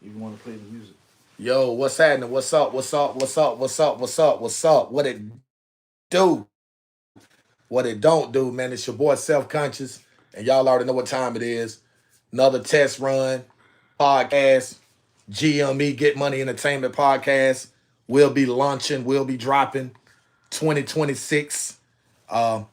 You want to play the music? Yo, what's happening? What's up? What's up? What's up? What's up? What's up? What's up? What it do? What it don't do, man. It's your boy Self Conscious, and y'all already know what time it is. Another test run podcast. GME Get Money Entertainment podcast. We'll be launching. We'll be dropping 2026.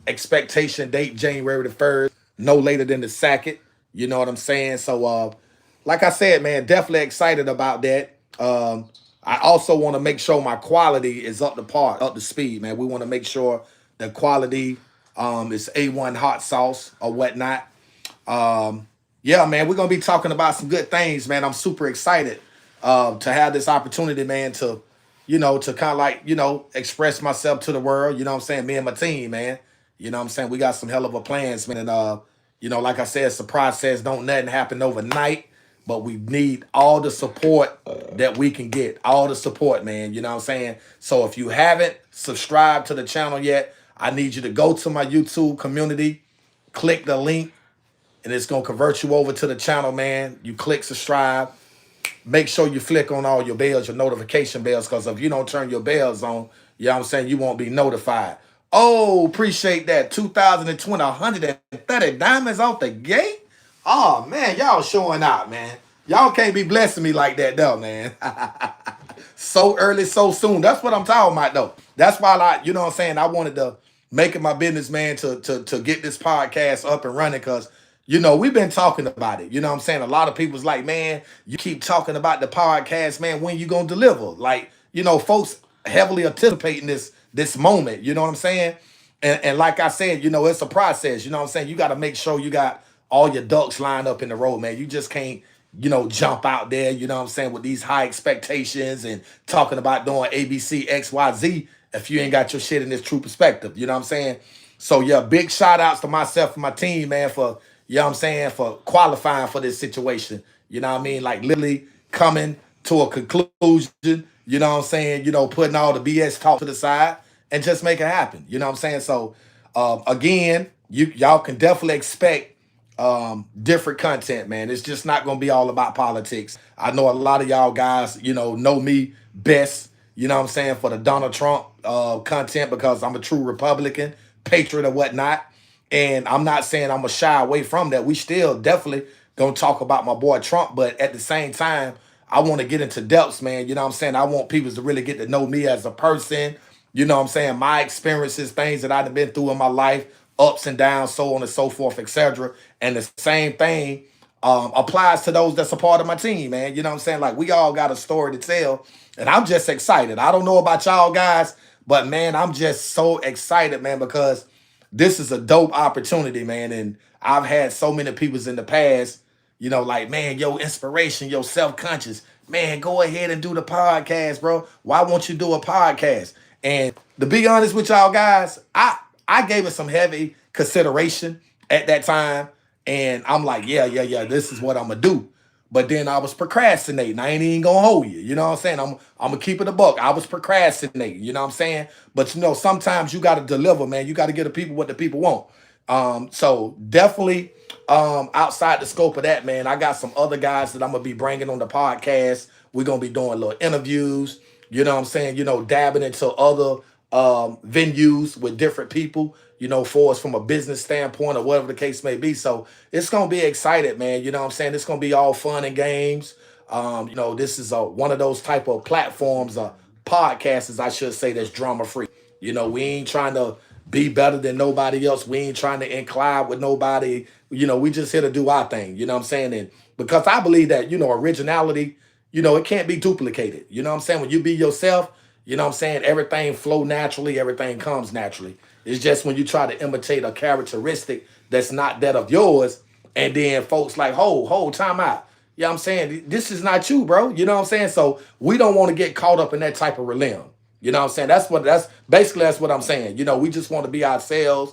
Expectation date January the 1st. No later than the second. You know what I'm saying? So like I said, man, definitely excited about that. I also want to make sure my quality is up to par, up to speed, man. We want to make sure the quality is A1 hot sauce or whatnot. Yeah, man, we're gonna be talking about some good things, man. I'm super excited to have this opportunity, man, to to kind of like, express myself to the world. You know what I'm saying? Me and my team, man. You know what I'm saying? We got some hell of a plans, man. And like I said, it's a process. Don't nothing happen overnight, but we need all the support that we can get. All the support, man. You know what I'm saying? So if you haven't subscribed to the channel yet, I need you to go to my YouTube community, click the link, and it's gonna convert you over to the channel, man. You click subscribe. Make sure you flick on all your bells, your notification bells, because if you don't turn your bells on, you know what I'm saying, you won't be notified. Oh, appreciate that. 2020, 130 diamonds off the gate. Oh man, y'all showing out, man. Y'all can't be blessing me like that, though, man. So early, so soon. That's what I'm talking about, though. That's why you know what I'm saying, I wanted to make it my business, man, to get this podcast up and running, because we've been talking about it. You know what I'm saying? A lot of people's like, man, you keep talking about the podcast, man. When you gonna deliver? Like, folks heavily anticipating this moment. You know what I'm saying? And like I said, it's a process. You know what I'm saying? You got to make sure you got all your ducks lined up in the row, man. You just can't, jump out there, you know what I'm saying, with these high expectations and talking about doing ABC, XYZ if you ain't got your shit in this true perspective. You know what I'm saying? So yeah, big shout outs to myself and my team, man, for, you know what I'm saying, for qualifying for this situation. You know what I mean? Like literally coming to a conclusion, you know what I'm saying, putting all the BS talk to the side and just make it happen. You know what I'm saying? So again, y'all can definitely expect different content, man. It's just not gonna be all about politics. I know a lot of y'all guys, know me best, you know what I'm saying, for the Donald Trump content, because I'm a true Republican, patriot or whatnot. And I'm not saying I'm gonna shy away from that. We still definitely gonna talk about my boy Trump, but at the same time, I want to get into depths, man. You know what I'm saying? I want people to really get to know me as a person. You know what I'm saying? My experiences, things that I've been through in my life, ups and downs, so on and so forth, etc. And the same thing applies to those that's a part of my team, man. You know what I'm saying? Like, we all got a story to tell, and I'm just excited. I don't know about y'all guys, but man, I'm just so excited, man, because this is a dope opportunity, man. And I've had so many peoples in the past, like, man, yo, inspiration, yo, self-conscious, man, go ahead and do the podcast, bro. Why won't you do a podcast? And to be honest with y'all guys, I gave it some heavy consideration at that time. And I'm like, yeah, this is what I'm gonna do. But then I was procrastinating. I ain't even gonna hold you. You know what I'm saying? I'm gonna keep it a buck. I was procrastinating, you know what I'm saying? But sometimes you gotta deliver, man. You gotta give the people what the people want. So definitely outside the scope of that, man, I got some other guys that I'm gonna be bringing on the podcast. We're gonna be doing little interviews, you know what I'm saying, dabbing into other venues with different people, for us from a business standpoint or whatever the case may be. So it's gonna be excited, man. You know what I'm saying? It's gonna be all fun and games. This is one of those type of platforms, podcasts, as I should say, that's drama free. We ain't trying to be better than nobody else. We ain't trying to incline with nobody. We just here to do our thing. You know what I'm saying? And because I believe that, originality, it can't be duplicated. You know what I'm saying? When you be yourself, you know what I'm saying, everything flow naturally, everything comes naturally. It's just when you try to imitate a characteristic that's not that of yours, and then folks like, hold, time out. You know what I'm saying? This is not you, bro. You know what I'm saying? So we don't want to get caught up in that type of realm. You know what I'm saying? That's what I'm saying. We just want to be ourselves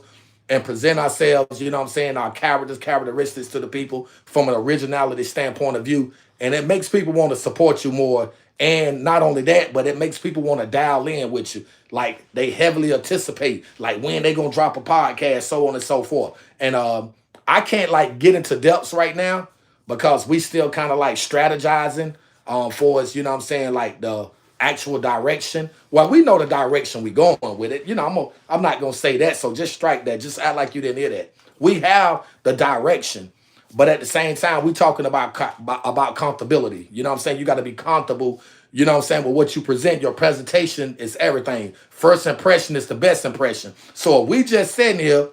and present ourselves, you know what I'm saying, our characteristics to the people from an originality standpoint of view. And it makes people want to support you more. And not only that, but it makes people want to dial in with you. Like, they heavily anticipate, like, when they gonna drop a podcast, so on and so forth. And I can't like get into depths right now because we still kind of like strategizing for us, you know what I'm saying, like the actual direction. Well, we know the direction we going with it. You know, I'm not gonna say that. So just strike that. Just act like you didn't hear that. We have the direction, but at the same time, we talking about comfortability. You know what I'm saying? You got to be comfortable. You know what I'm saying? With what you present, your presentation is everything. First impression is the best impression. So if we just sitting here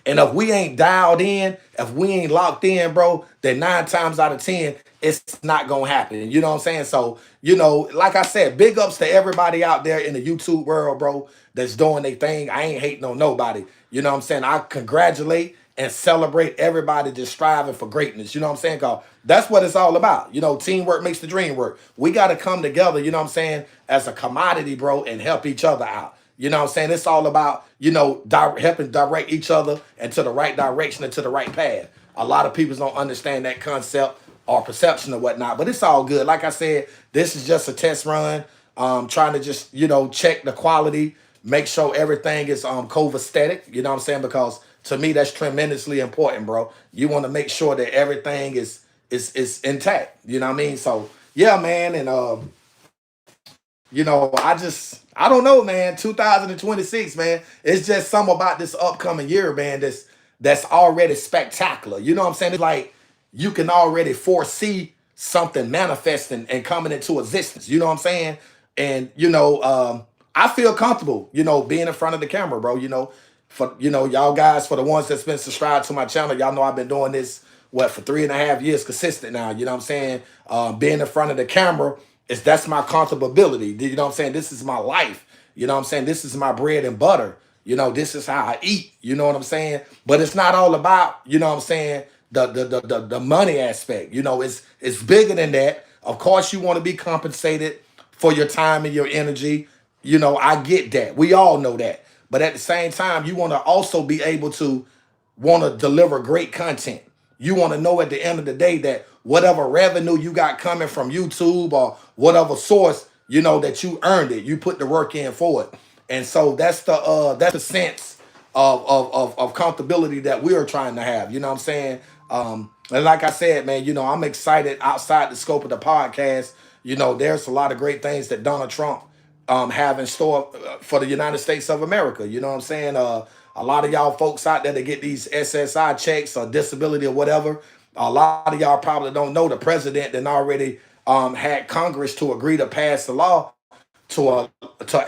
and if we ain't dialed in, if we ain't locked in, bro, then 9 times out of 10, it's not gonna happen. You know what I'm saying? So, like I said, big ups to everybody out there in the YouTube world, bro, that's doing their thing. I ain't hating on nobody. You know what I'm saying? I congratulate and celebrate everybody just striving for greatness. You know what I'm saying? Cause that's what it's all about. Teamwork makes the dream work. We got to come together, you know what I'm saying, as a commodity, bro, and help each other out. You know what I'm saying? It's all about, helping direct each other into the right direction and to the right path. A lot of people don't understand that concept or perception or whatnot, but it's all good. Like I said, this is just a test run. Trying to just, check the quality, make sure everything is copacetic, you know what I'm saying? Because to me, that's tremendously important, bro. You want to make sure that everything is intact. You know what I mean? So yeah, man, and I don't know, man. 2026, man. It's just something about this upcoming year, man, that's already spectacular. You know what I'm saying? It's like you can already foresee something manifesting and coming into existence. You know what I'm saying? And I feel comfortable, being in front of the camera, bro. For y'all guys, for the ones that's been subscribed to my channel, y'all know I've been doing this for 3.5 years consistent now. You know what I'm saying? Being in front of the camera that's my comfortability. You know what I'm saying? This is my life. You know what I'm saying? This is my bread and butter. This is how I eat. You know what I'm saying? But it's not all about, you know what I'm saying, the money aspect. It's bigger than that. Of course, you want to be compensated for your time and your energy. I get that. We all know that. But at the same time, you want to also be able to want to deliver great content. You want to know at the end of the day that whatever revenue you got coming from YouTube or whatever source, that you earned it. You put the work in for it. And so that's the sense of comfortability that we are trying to have. You know what I'm saying? And like I said, man, I'm excited outside the scope of the podcast. There's a lot of great things that Donald Trump have in store for the United States of America. You know what I'm saying? A lot of y'all folks out there that get these SSI checks or disability or whatever, a lot of y'all probably don't know the president then already had Congress to agree to pass the law to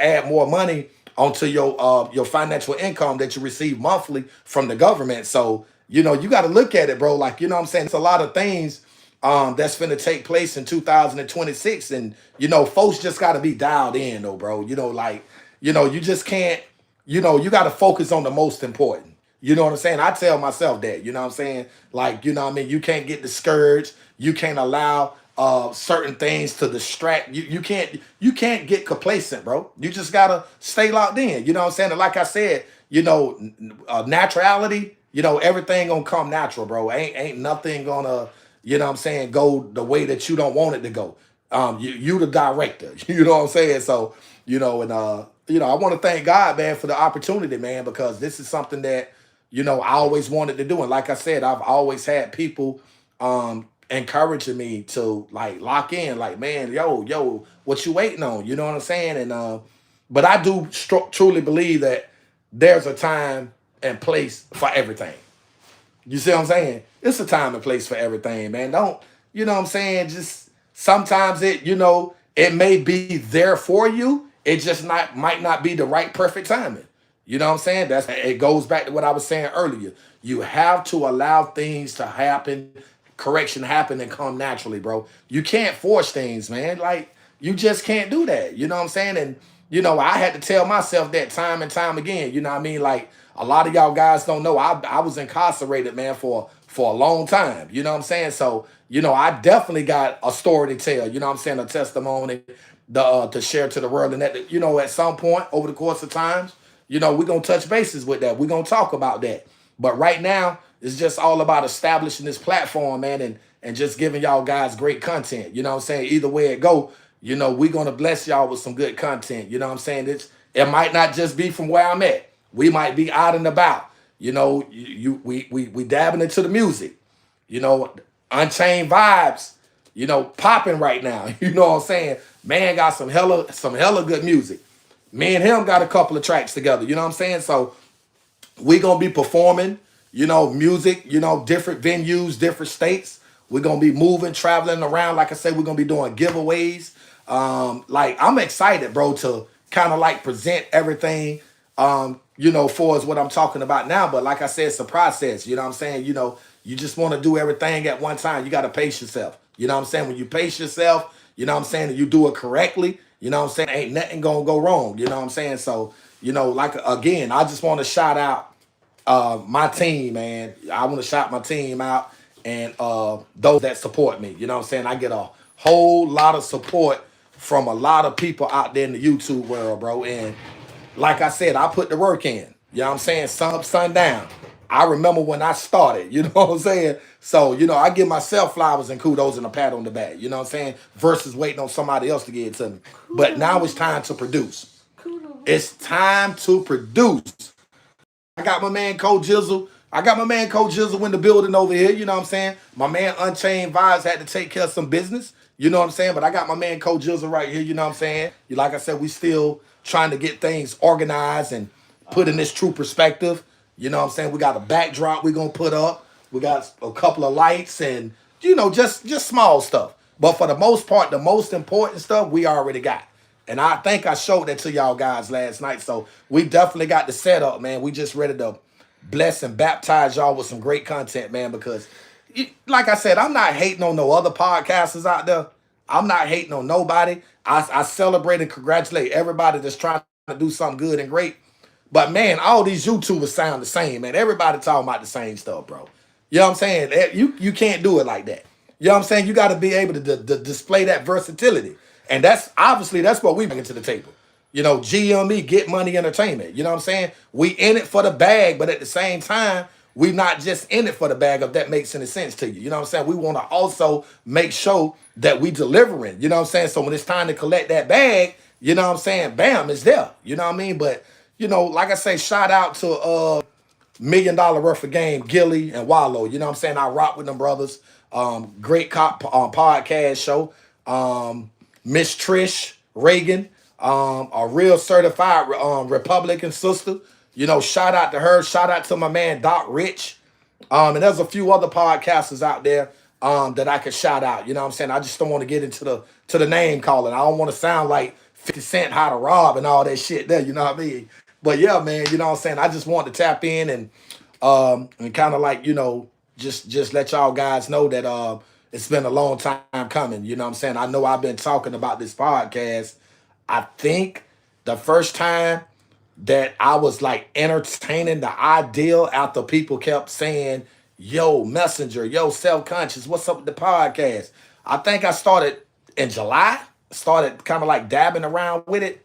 add more money onto your financial income that you receive monthly from the government. So, you got to look at it, bro. Like, you know what I'm saying? It's a lot of things that's going to take place in 2026. And, folks just got to be dialed in, though, bro. You just can't, you got to focus on the most important. You know what I'm saying? I tell myself that, you know what I'm saying? Like, you know what I mean? You can't get discouraged. You can't allow certain things to distract you. You can't get complacent, bro. You just gotta stay locked in. You know what I'm saying? And like I said, naturality, everything gonna come natural, bro. Ain't nothing gonna, you know what I'm saying, go the way that you don't want it to go. You the director. You know what I'm saying? So, I want to thank God, man, for the opportunity, man, because this is something that, I always wanted to do. And like I said, I've always had people encouraging me to like lock in, like, man, yo, what you waiting on? You know what I'm saying? And but I do truly believe that there's a time and place for everything. You see what I'm saying? It's a time and place for everything, man. Don't, you know what I'm saying? Just sometimes it may be there for you. It just might not be the right perfect timing. You know what I'm saying? It goes back to what I was saying earlier. You have to allow things to happen, correction happen and come naturally, bro. You can't force things, man. Like, you just can't do that. You know what I'm saying? And I had to tell myself that time and time again. You know what I mean? Like, a lot of y'all guys don't know. I was incarcerated, man, for a long time. You know what I'm saying? So, I definitely got a story to tell. You know what I'm saying? A testimony to share to the world. And that, at some point over the course of times, we're going to touch bases with that. We're going to talk about that. But right now, it's just all about establishing this platform, man, and just giving y'all guys great content. You know what I'm saying? Either way it go, we're going to bless y'all with some good content. You know what I'm saying? It might not just be from where I'm at. We might be out and about. We dabbing into the music. Unchained Vibes popping right now. You know what I'm saying? Man got some hella good music. Me and him got a couple of tracks together. You know what I'm saying? So we gonna be performing, music, different venues, different states. We're gonna be moving, traveling around. Like I said, we're gonna be doing giveaways. Like I'm excited, bro, to kind of like present everything, for us what I'm talking about now. But like I said, it's a process. You know what I'm saying? You just want to do everything at one time. You gotta pace yourself. You know what I'm saying? When you pace yourself, you know what I'm saying, and you do it correctly, you know what I'm saying, ain't nothing gonna go wrong. You know what I'm saying? So, like again, I just want to shout out my team, man. I want to shout my team out and those that support me. You know what I'm saying? I get a whole lot of support from a lot of people out there in the YouTube world, bro. And like I said, I put the work in. You know what I'm saying? Sun up, sun down. I remember when I started, you know what I'm saying? So, I give myself flowers and kudos and a pat on the back, you know what I'm saying? Versus waiting on somebody else to give it to me. But now it's time to produce. It's time to produce. I got my man Coach Jizzle. I got my man Coach Jizzle in the building over here. You know what I'm saying? My man Unchained Vibes had to take care of some business. You know what I'm saying? But I got my man Coach Jizzle right here. You know what I'm saying? Like I said, we still trying to get things organized and put in this true perspective. You know what I'm saying? We got a backdrop we're going to put up. We got a couple of lights and, just small stuff. But for the most part, the most important stuff we already got. And I think I showed that to y'all guys last night. So we definitely got the setup, man. We just ready to bless and baptize y'all with some great content, man. Because, like I said, I'm not hating on no other podcasters out there. I'm not hating on nobody. I celebrate and congratulate everybody that's trying to do something good and great. But, man, all these YouTubers sound the same, man. Everybody talking about the same stuff, bro. You know what I'm saying? You can't do it like that. You know what I'm saying? You got to be able to display that versatility. And that's what we bring to the table. GME, Get Money Entertainment. You know what I'm saying? We in it for the bag, but at the same time, we not just in it for the bag, if that makes any sense to you. You know what I'm saying? We want to also make sure that we delivering. You know what I'm saying? So when it's time to collect that bag, you know what I'm saying? Bam, it's there. You know what I mean? But, like I say, shout out to $1 million worth of game, Gilly and Wallow. You know what I'm saying? I rock with them brothers. Great podcast show. Miss Trish Reagan, a real certified Republican sister. Shout out to her. Shout out to my man Doc Rich. And there's a few other podcasters out there that I could shout out. You know what I'm saying? I just don't want to get into the name calling. I don't want to sound like 50 Cent How to Rob and all that shit there. You know what I mean? But yeah, man, you know what I'm saying? I just want to tap in and kind of like, just let y'all guys know that it's been a long time coming. You know what I'm saying? I know I've been talking about this podcast. I think the first time that I was like entertaining the ideal after people kept saying, yo, Messenger, yo, Self-Conscious, what's up with the podcast? I think I started in July, started kind of like dabbing around with it.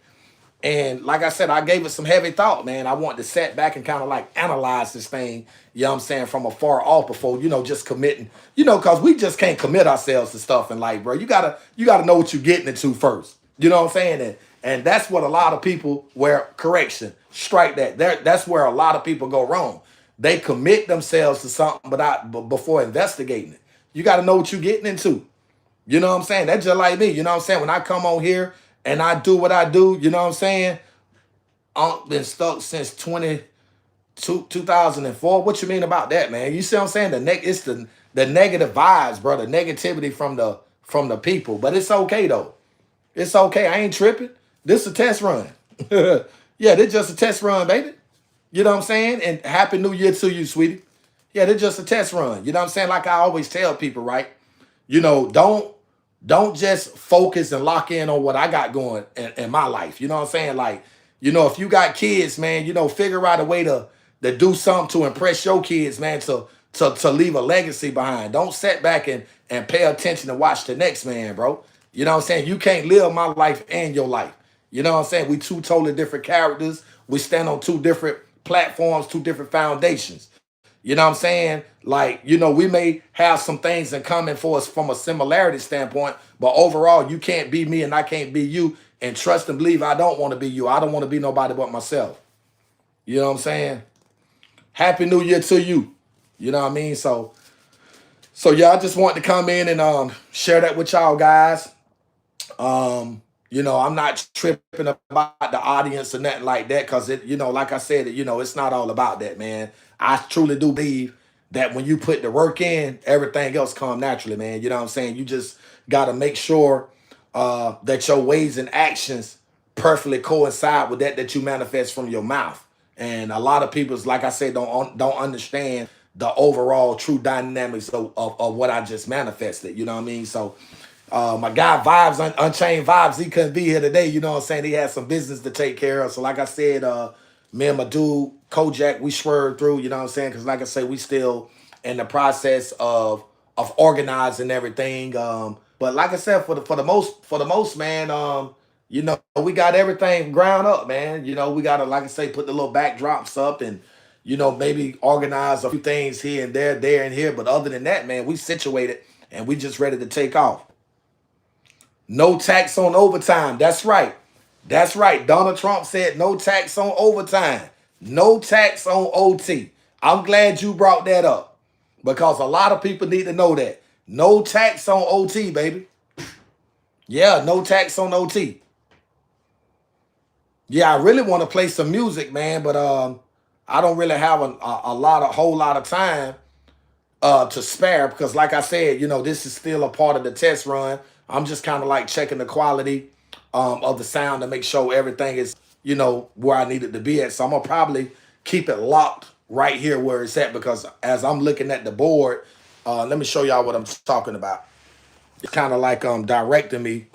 And like I said, I gave it some heavy thought, man. I wanted to sit back and kind of like analyze this thing, you know what I'm saying, from afar off before, just committing, because we just can't commit ourselves to stuff in life, bro. You gotta know what you're getting into first. You know what I'm saying? And that's what a lot of people strike that. That's where a lot of people go wrong. They commit themselves to something before investigating it. You got to know what you're getting into. You know what I'm saying? That's just like me. You know what I'm saying? When I come on here and I do what I do, you know what I'm saying? I've been stuck since 2004. What you mean about that, man? You see what I'm saying? It's the negative vibes, bro. The negativity from the people. But it's okay, though. It's okay. I ain't tripping. This is a test run. Yeah, this just a test run, baby. You know what I'm saying? And Happy New Year to you, sweetie. Yeah, this just a test run. You know what I'm saying? Like I always tell people, right? Don't just focus and lock in on what I got going in my life. You know what I'm saying? Like, if you got kids, man, figure out a way to do something to impress your kids, man, to leave a legacy behind. Don't sit back and pay attention and watch the next man, bro. You know what I'm saying? You can't live my life and your life. You know what I'm saying? We two totally different characters. We stand on two different platforms, two different foundations. You know what I'm saying? Like, we may have some things in common for us from a similarity standpoint, but overall, you can't be me and I can't be you. And trust and believe I don't want to be you. I don't want to be nobody but myself. You know what I'm saying? Happy New Year to you. You know what I mean? So So yeah, I just wanted to come in and share that with y'all guys. I'm not tripping about the audience or nothing like that because like I said, it's not all about that, man. I truly do believe that when you put the work in, everything else come naturally, man. You know what I'm saying? You just gotta make sure that your ways and actions perfectly coincide with that you manifest from your mouth. And a lot of people's, like I said, don't understand the overall true dynamics of what I just manifested. You know what I mean? So my guy Vibes, Unchained Vibes, he couldn't be here today. You know what I'm saying? He had some business to take care of. So like I said, me and my dude, Kojak, we swerved through, you know what I'm saying? Because like I said, we still in the process of organizing everything. But like I said, for the most, man, we got everything ground up, man. We gotta, like I say, put the little backdrops up and maybe organize a few things here and there and here. But other than that, man, we situated and we just ready to take off. No tax on overtime. That's right. That's right. Donald Trump said no tax on overtime. No tax on OT. I'm glad you brought that up because a lot of people need to know that. No tax on OT, baby. Yeah, no tax on OT. Yeah, I really want to play some music, man, but I don't really have a whole lot of time to spare because like I said, this is still a part of the test run. I'm just kind of like checking the quality of the sound to make sure everything is, where I need it to be at. So I'm gonna probably keep it locked right here where it's at because as I'm looking at the board, let me show y'all what I'm talking about. It's kind of like directing me,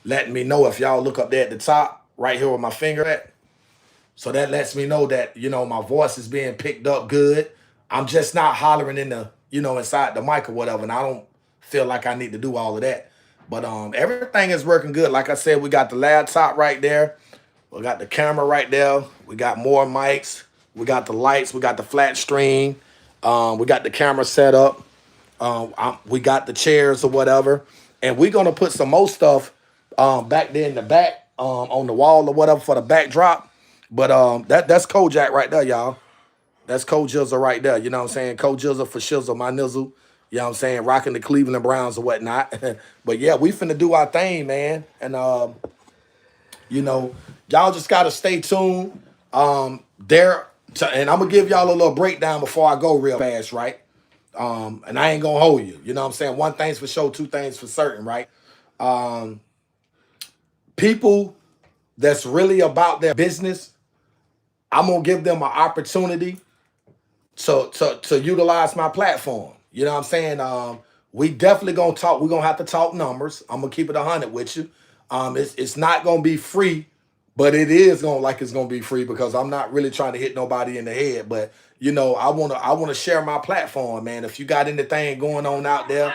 letting me know if y'all look up there at the top, right here with my finger at. So that lets me know that, my voice is being picked up good. I'm just not hollering in the, inside the mic or whatever. And I don't feel like I need to do all of that. But everything is working good. Like I said, we got the laptop right there. We got the camera right there. We got more mics. We got the lights. We got the flat screen. We got the camera set up. We got the chairs or whatever. And we're going to put some more stuff back there in the back on the wall or whatever for the backdrop. But that's Kojak right there, y'all. That's Cold Jizzle right there. You know what I'm saying? Cold Jizzle for Shizzle, my nizzle. You know what I'm saying? Rocking the Cleveland Browns or whatnot. But yeah, we finna do our thing, man. And y'all just gotta stay tuned. And I'm gonna give y'all a little breakdown before I go real fast, right? And I ain't gonna hold you. You know what I'm saying? One thing's for sure, two things for certain, right? People that's really about their business, I'm gonna give them an opportunity to utilize my platform. You know what I'm saying? We definitely gonna talk. We're gonna have to talk numbers. I'm gonna keep it 100 with you. It's not gonna be free, but it is it's gonna be free because I'm not really trying to hit nobody in the head. But I wanna share my platform, man. If you got anything going on out there,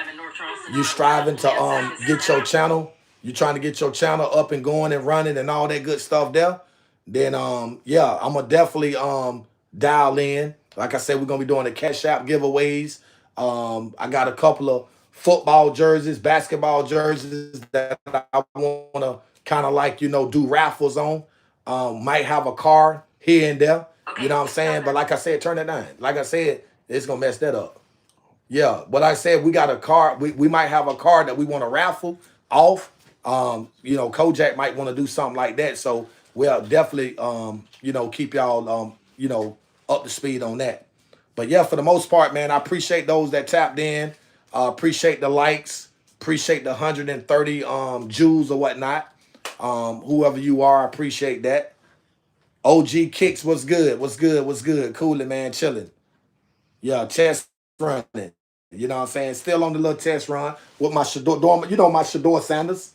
you striving to get your channel, you trying to get your channel up and going and running and all that good stuff there, then yeah, I'm gonna definitely dial in. Like I said, we're gonna be doing the Cash App giveaways. I got a couple of football jerseys, basketball jerseys that I wanna kind of like, do raffles on. Might have a car here and there. You know what I'm saying? But like I said, turn it down. Like I said, it's gonna mess that up. Yeah, but I said we got a card. We might have a card that we want to raffle off. Kojak might want to do something like that. So we'll definitely keep y'all up to speed on that. But yeah, for the most part, man, I appreciate those that tapped in. Appreciate the likes. Appreciate the 130 Jews or whatnot. Whoever you are, I appreciate that. OG Kicks, what's good? What's good? What's good? Cooling, man, chilling. Yeah, test running. You know what I'm saying? Still on the little test run with my Shador, my Shador Sanders.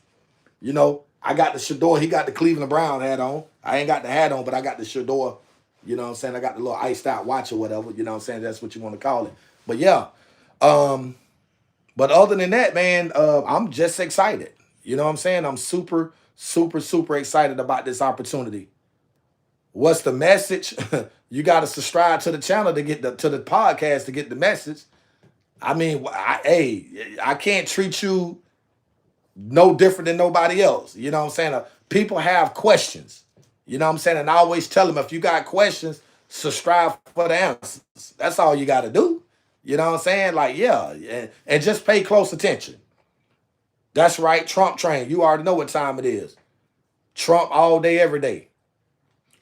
I got the Shador. He got the Cleveland Brown hat on. I ain't got the hat on, but I got the Shador. You know what I'm saying? I got the little iced out watch or whatever. You know what I'm saying? That's what you want to call it. But yeah. But other than that, man, I'm just excited. You know what I'm saying? I'm super, super, super excited about this opportunity. What's the message? You got to subscribe to the channel to get to the podcast to get the message. I mean, I can't treat you no different than nobody else. You know what I'm saying? People have questions. You know what I'm saying? And I always tell them, if you got questions, subscribe for the answers. That's all you got to do. You know what I'm saying? Like, yeah, and just pay close attention. That's right, Trump train. You already know what time it is. Trump all day, every day.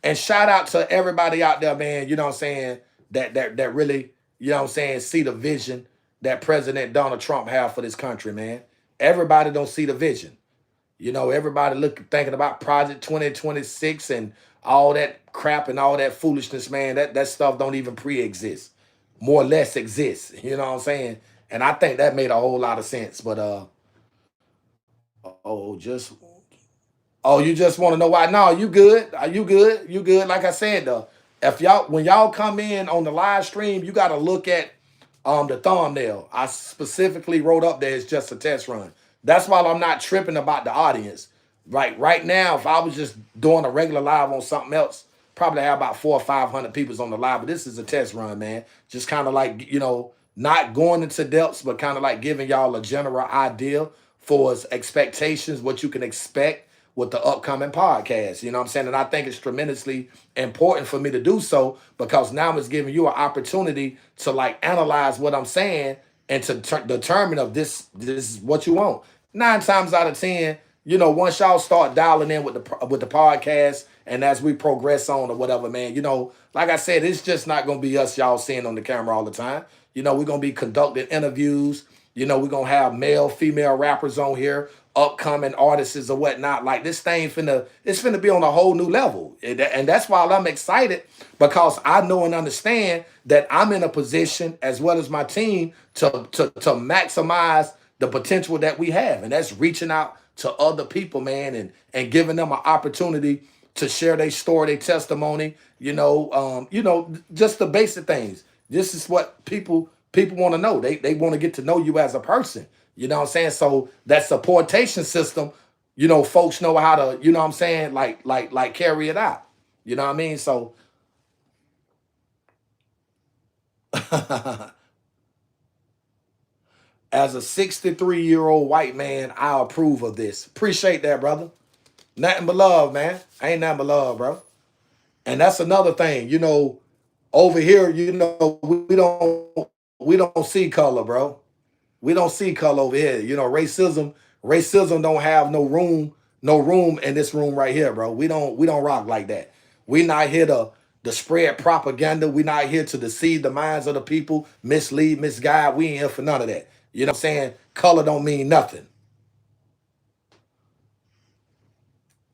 And shout out to everybody out there, man, you know what I'm saying, that really, you know what I'm saying, see the vision that President Donald Trump have for this country, man. Everybody don't see the vision. You know, everybody thinking about Project 2026 and all that crap and all that foolishness, man. That stuff don't even pre-exist. More or less exists. You know what I'm saying? And I think that made a whole lot of sense. But oh, just oh, you just want to know why? No, you good. You good. You good. Like I said, though, if y'all when y'all come in on the live stream, you got to look at the thumbnail. I specifically wrote up there it's just a test run. That's why I'm not tripping about the audience. Right now, if I was just doing a regular live on something else, probably have about 400 or 500 people on the live. But this is a test run, man. Just kind of like, not going into depths, but kind of like giving y'all a general idea for its expectations, what you can expect with the upcoming podcast. You know what I'm saying? And I think it's tremendously important for me to do so because now it's giving you an opportunity to like analyze what I'm saying and to determine if this is what you want. 9 times out of 10, once y'all start dialing in with the podcast and as we progress on or whatever, man, like I said, it's just not going to be us y'all seeing on the camera all the time. We're going to be conducting interviews. We're going to have male, female rappers on here, upcoming artists or whatnot. Like this thing it's finna be on a whole new level. And that's why I'm excited because I know and understand that I'm in a position as well as my team to maximize the potential that we have. And that's reaching out to other people, man, and giving them an opportunity to share their story, their testimony, just the basic things. This is what people want to know. They want to get to know you as a person. You know what I'm saying? So that supportation system, folks know how to, you know what I'm saying, like carry it out. You know what I mean? So as a 63-year-old white man, I approve of this. Appreciate that, brother. Nothing but love, man. Ain't nothing but love, bro. And that's another thing, over here, we don't see color, bro. We don't see color over here. Racism don't have no room in this room right here, bro. We don't rock like that. We not here to spread propaganda. We not here to deceive the minds of the people, mislead, misguide. We ain't here for none of that. You know what I'm saying? Color don't mean nothing.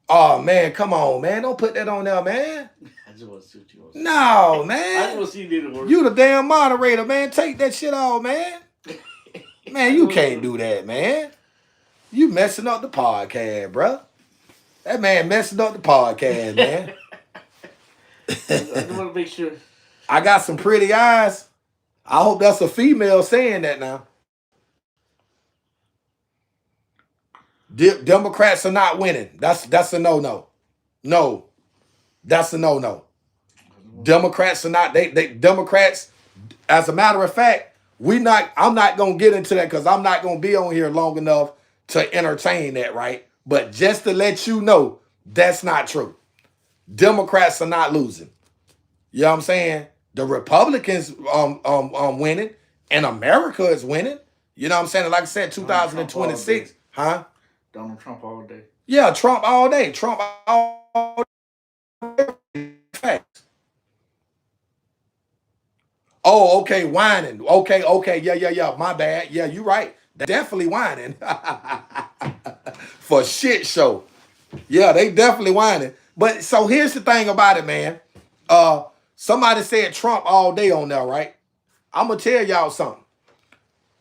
Oh man, come on, man. Don't put that on there, man. I just want to see what you want. No, man. I just want to see you do the work. You the damn moderator, man. Take that shit off, man. Man, you can't do that, man. You messing up the podcast, bro. That man messing up the podcast, man. I just want to make sure. I got some pretty eyes. I hope that's a female saying that now. Democrats are not winning. That's a no-no. No. That's a no-no. Democrats are not, they Democrats, as a matter of fact, I'm not gonna get into that because I'm not gonna be on here long enough to entertain that, right? But just to let you know, that's not true. Democrats are not losing. You know what I'm saying? The Republicans winning and America is winning. You know what I'm saying? Like I said, 2026, huh? Donald Trump all day. Yeah, Trump all day. Trump all day. Facts. Oh, okay, whining. Okay. Yeah. My bad. Yeah, you right. Definitely whining. For shit show. Yeah, they definitely whining. But so here's the thing about it, man. Somebody said Trump all day on there, right? I'm gonna tell y'all something.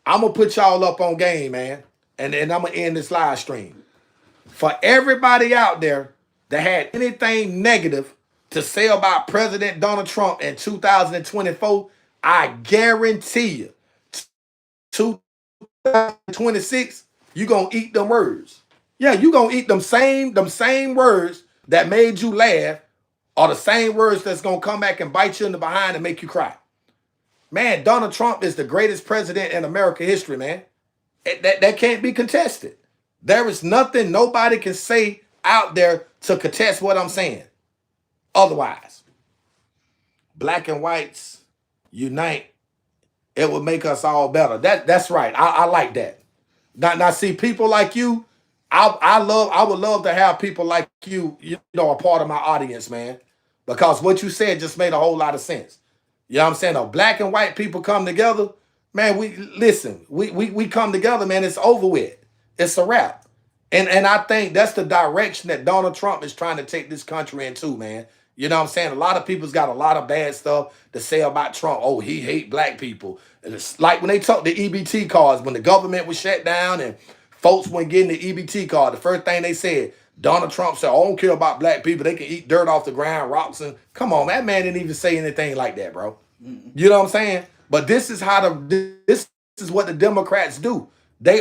I'm gonna put y'all up on game, man. And I'm gonna end this live stream. For everybody out there that had anything negative to say about President Donald Trump in 2024, I guarantee you, 2026, you're going to eat them words. Yeah, you're going to eat them same words that made you laugh are the same words that's going to come back and bite you in the behind and make you cry. Man, Donald Trump is the greatest president in American history, man. That can't be contested. There is nothing nobody can say out there to contest what I'm saying. Otherwise, black and whites unite it would make us all better. That's right. I like that. Now, see, people like you, I would love to have people like you know, a part of my audience, man. Because what you said just made a whole lot of sense. You know what I'm saying? The black and white people come together, man. We come together, man. It's over with. It's a wrap. And I think that's the direction that Donald Trump is trying to take this country into, man. You know what I'm saying? A lot of people's got a lot of bad stuff to say about Trump. Oh, he hate black people. And it's like when they took the EBT cards, when the government was shut down and folks weren't getting the EBT card, the first thing they said, Donald Trump said, "I don't care about black people. They can eat dirt off the ground, rocks." And come on, that man didn't even say anything like that, bro. You know what I'm saying? But this is this is what the Democrats do. They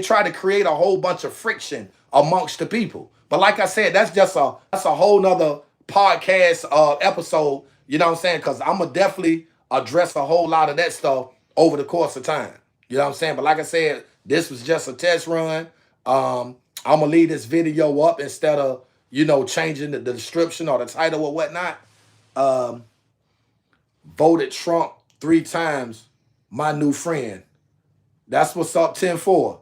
try to create a whole bunch of friction amongst the people. But like I said, that's a whole nother podcast episode. You know what I'm saying? Because I'm gonna definitely address a whole lot of that stuff over the course of time. You know what I'm saying? But like I said, this was just a test run. I'm gonna leave this video up instead of, you know, changing the description or the title or whatnot. Voted Trump 3 times, my new friend. That's what's up, 10-4.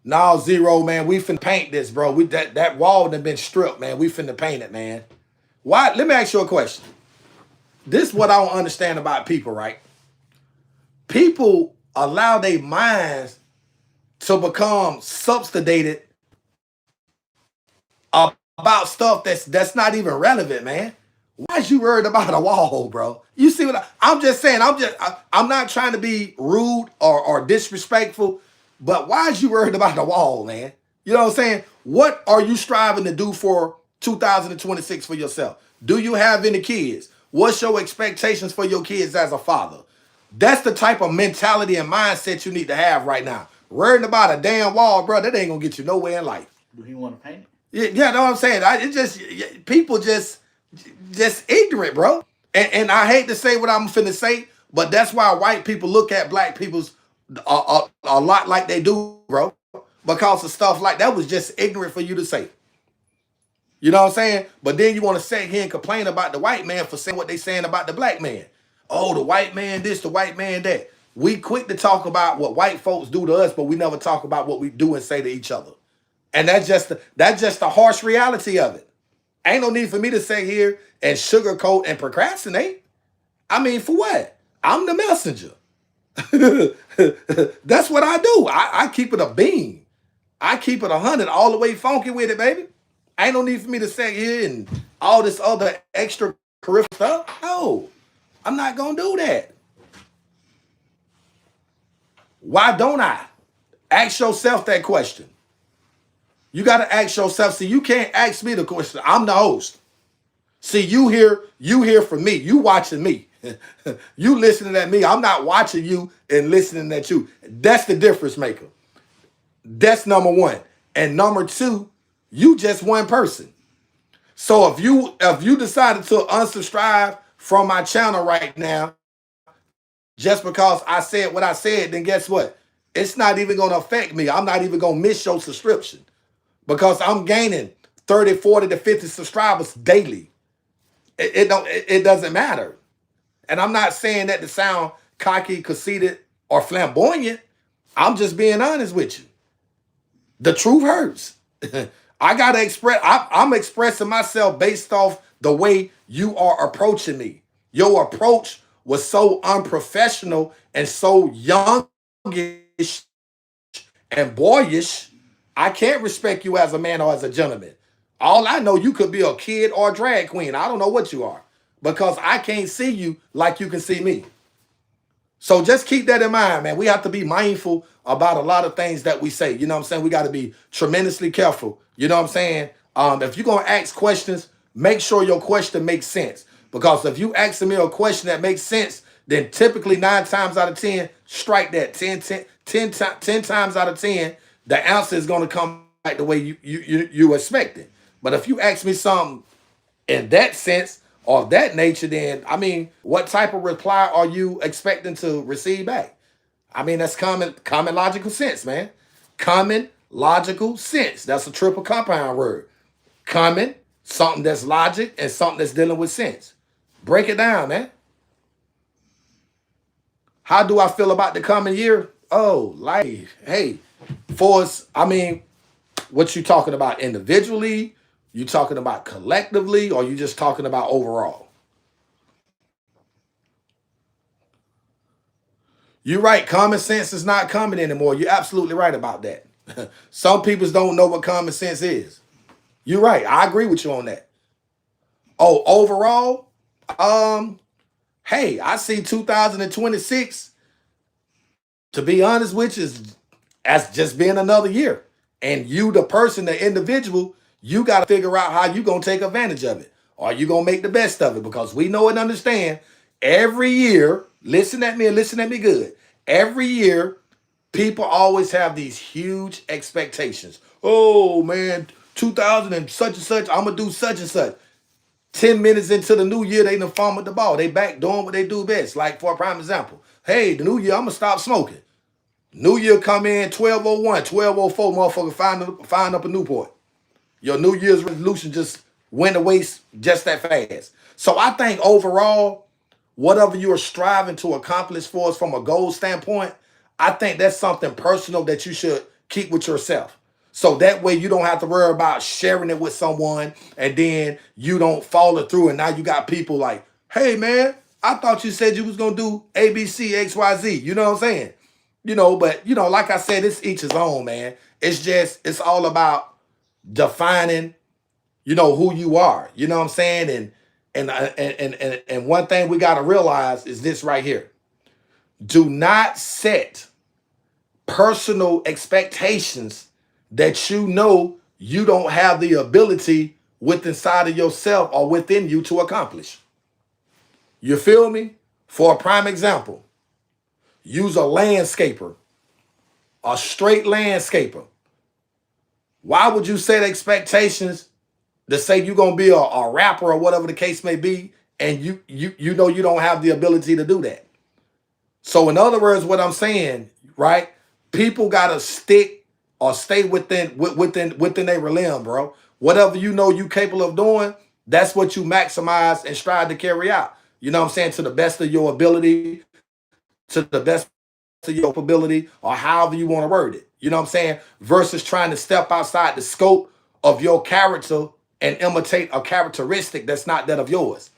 Now, Zero, man, we finna paint this, bro. That wall done been stripped, man. We finna paint it, man. Why? Let me ask you a question. This is what I don't understand about people, right? People allow their minds to become substituted about stuff that's not even relevant, man. Why is you worried about a wall, bro? You see what I'm just saying? I'm not trying to be rude or disrespectful, but why is you worried about a wall, man? You know what I'm saying? What are you striving to do for 2026 for yourself? Do you have any kids? What's your expectations for your kids as a father? That's the type of mentality and mindset you need to have right now. Worrying about a damn wall, bro, that ain't gonna get you nowhere in life. Do he want to paint it? Yeah, know what I'm saying? People just ignorant, bro. And I hate to say what I'm finna say, but that's why white people look at black people's a lot like they do, bro. Because of stuff like that was just ignorant for you to say. You know what I'm saying? But then you want to sit here and complain about the white man for saying what they saying about the black man. Oh, the white man this, the white man that. We quick to talk about what white folks do to us, but we never talk about what we do and say to each other. And that's just the harsh reality of it. Ain't no need for me to sit here and sugarcoat and procrastinate. I mean, for what? I'm the messenger. That's what I do. I keep it a beam. I keep it 100 all the way funky with it, baby. Ain't no need for me to sit here and all this other extra curricular stuff. No, I'm not going to do that. Why don't I? Ask yourself that question. You got to ask yourself. See, you can't ask me the question. I'm the host. See, you here for me. You watching me. You listening at me. I'm not watching you and listening at you. That's the difference maker. That's number one. And number two, you just one person. So if you decided to unsubscribe from my channel right now, just because I said what I said, then guess what? It's not even going to affect me. I'm not even going to miss your subscription because I'm gaining 30, 40 to 50 subscribers daily. It doesn't matter. And I'm not saying that to sound cocky, conceited, or flamboyant. I'm just being honest with you. The truth hurts. I gotta express. I'm expressing myself based off the way you are approaching me. Your approach was so unprofessional and so youngish and boyish. I can't respect you as a man or as a gentleman. All I know, you could be a kid or a drag queen. I don't know what you are because I can't see you like you can see me. So just keep that in mind, man. We have to be mindful about a lot of things that we say. You know what I'm saying? We got to be tremendously careful. You know what I'm saying? If you're going to ask questions, make sure your question makes sense. Because if you ask me a question that makes sense, then typically 9 times out of 10, strike that. 10 times out of 10, the answer is going to come back the way you expect it. But if you ask me something in that sense or of that nature, then, I mean, what type of reply are you expecting to receive back? I mean, that's common logical sense, man. Common logical sense. That's a triple compound word. Common, something that's logic, and something that's dealing with sense. Break it down, man. How do I feel about the coming year? Oh, like, hey, for us, I mean, what you talking about individually? You talking about collectively, or you just talking about overall? You're right. Common sense is not common anymore. You're absolutely right about that. Some people don't know what common sense is. You're right. I agree with you on that. Oh, overall, um, hey, I see 2026, to be honest with you, as just being another year. And you, the person, the individual, you got to figure out how you going to take advantage of it. Or you going to make the best of it, because we know and understand every year, listen at me and listen at me good. Every year, people always have these huge expectations. Oh, man, 2000 and such, I'm going to do such and such. 10 minutes into the new year, they done fumbled the ball. They back doing what they do best. Like, for a prime example, hey, the new year, I'm going to stop smoking. New year come in 12:01, 12:04, motherfucker, find up a Newport. Your New Year's resolution just went away just that fast. So I think overall, whatever you are striving to accomplish for us from a goal standpoint, I think that's something personal that you should keep with yourself. So that way you don't have to worry about sharing it with someone and then you don't follow through and now you got people like, hey man, I thought you said you was gonna do A, B, C, X, Y, Z. You know what I'm saying? But like I said, it's each his own, man. It's all about defining, who you are. You know what I'm saying? And one thing we got to realize is this right here. Do not set personal expectations that you don't have the ability within inside of yourself or within you to accomplish. You feel me? For a prime example, use a landscaper, a straight landscaper. Why would you set expectations to say you're gonna be a rapper or whatever the case may be, and you don't have the ability to do that? So in other words, what I'm saying, right? People gotta stick or stay within their realm, bro. Whatever you capable of doing, that's what you maximize and strive to carry out. You know what I'm saying? To the best of your ability, to the best of your ability, or however you want to word it. You know what I'm saying? Versus trying to step outside the scope of your character and imitate a characteristic that's not that of yours.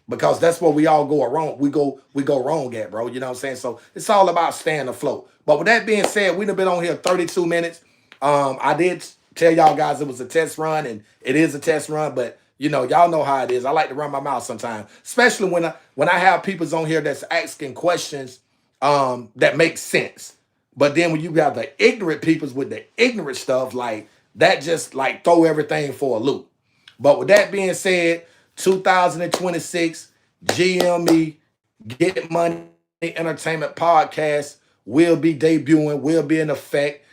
Because that's where we all go wrong. We go wrong at, bro. You know what I'm saying? So it's all about staying afloat. But with that being said, we've been on here 32 minutes. I did tell y'all guys it was a test run, and it is a test run, but y'all know how it is. I like to run my mouth sometimes, especially when I have people's on here that's asking questions that make sense. But then when you have the ignorant peoples with the ignorant stuff, like that just like throw everything for a loop. But with that being said, 2026 GME Get Money Entertainment Podcast will be debuting, will be in effect.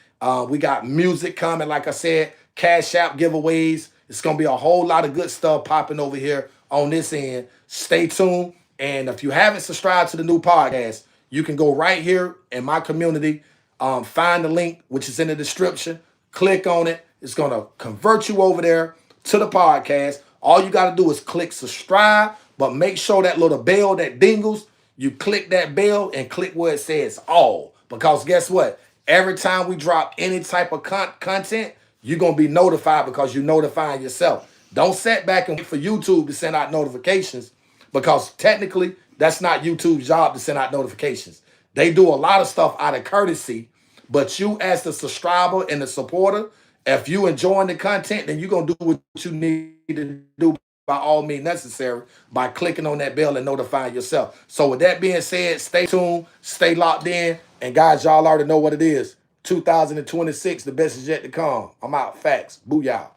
We got music coming, like I said, Cash App giveaways. It's going to be a whole lot of good stuff popping over here on this end. Stay tuned. And if you haven't subscribed to the new podcast, you can go right here in my community, find the link, which is in the description. Click on it. It's going to convert you over there to the podcast. All you got to do is click subscribe, but make sure that little bell that dingles, you click that bell and click where it says all. Because guess what? Every time we drop any type of content, you're going to be notified because you're notifying yourself. Don't sit back and wait for YouTube to send out notifications, because technically that's not YouTube's job to send out notifications. They do a lot of stuff out of courtesy, but you as the subscriber and the supporter, if you enjoying the content, then you're going to do what you need to do by all means necessary by clicking on that bell and notifying yourself. So with that being said, stay tuned, stay locked in, and guys, y'all already know what it is. 2026, the best is yet to come. I'm out. Facts. Booyah.